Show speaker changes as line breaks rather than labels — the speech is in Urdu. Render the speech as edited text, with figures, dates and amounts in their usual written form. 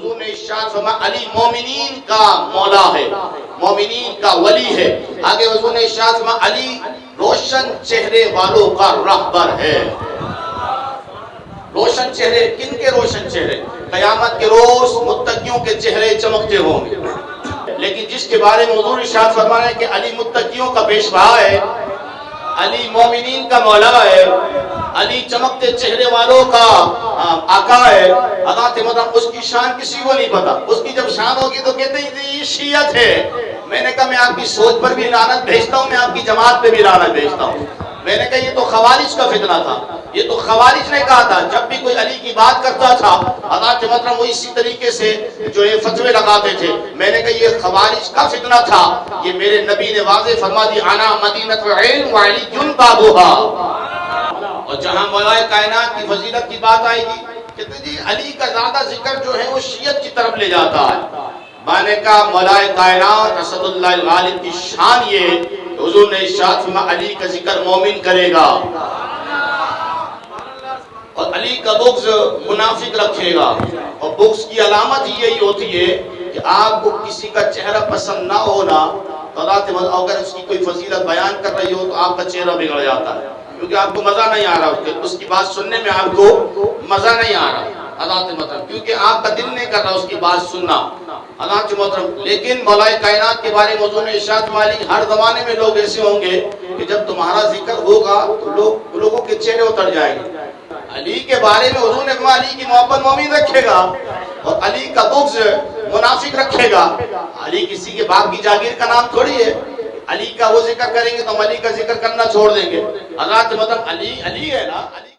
حضور نے ارشاد فرمایا علی مومنین کا مولا ہے، مومنین کا ولی ہے۔ آگے حضور نے ارشاد فرمایا علی روشن چہرے والوں کا رہبر ہے۔ روشن چہرے، کن کے روشن چہرے؟ قیامت کے روز متقیوں کے چہرے چمکتے ہوں گے، لیکن جس کے بارے میں حضور ارشاد فرما رہے ہیں کہ علی متقیوں کا پیشوا ہے، علی مومنین کا مولا ہے، علی چمکتے چہرے والوں کا آقا ہے، حضرت مطلب اس کی شان کسی کو نہیں پتا۔ اس کی جب شان ہوگی تو کہتے ہیں یہ شیعت ہے۔ میں نے کہا میں آپ کی سوچ پر بھی لعنت بھیجتا ہوں، میں آپ کی جماعت پہ بھی لعنت بھیجتا ہوں۔ میں نے کہا یہ تو خوارج کا فتنہ تھا، یہ تو خوارج نے کہا تھا۔ جب بھی کوئی علی کی بات کرتا تھا حضرت مطلب وہ اسی طریقے سے جو یہ فتوے لگاتے تھے۔ میں نے کہا یہ خوارج کا فتنہ تھا، یہ میرے نبی نے واضح فرما دی انا مدینۃ العلم وعلی بابھا۔ اور جہاں مولا کائنات کی فضیلت کی بات آئے گی کہتے جی علی کا زیادہ ذکر جو ہے وہ شیعت کی طرف لے جاتا ہے۔ میں نے کہا مولا کائنات اسد اللہ الغالب کی شان یہ حضور نے ارشاد فرمایا علی کا ذکر مومن کرے گا اور علی کا بغض منافق رکھے گا۔ اور بغض کی علامت یہی ہوتی ہے کہ آپ کو کسی کا چہرہ پسند نہ ہونا، تو اگر اس کی کوئی فضیلت بیان کر رہی ہو تو آپ کا چہرہ بگڑ جاتا ہے، کیونکہ آپ کو مزہ نہیں آ رہا، اس کی بات سننے میں آپ کو مزہ نہیں آ رہا کیونکہ آپ کا دل نہیں کر رہا اس کی بات سننا۔ حضرات محترم، لیکن مولا کائنات کے بارے میں حضور نے ارشاد فرمایا ہر زمانے میں لوگ ایسے ہوں گے کہ جب تمہارا ذکر ہوگا تو لوگوں کے چہرے اتر جائیں گے۔ علی کے بارے میں حضور نے فرمایا علی کی محبت مومن رکھے گا اور علی کا بغض منافق رکھے گا۔ علی کسی کے باپ کی جاگیر کا نام تھوڑی ہے، علی کا وہ ذکر کریں گے تو ہم علی کا ذکر کرنا چھوڑ دیں گے۔ حضرات مطلب علی ہے نا، علی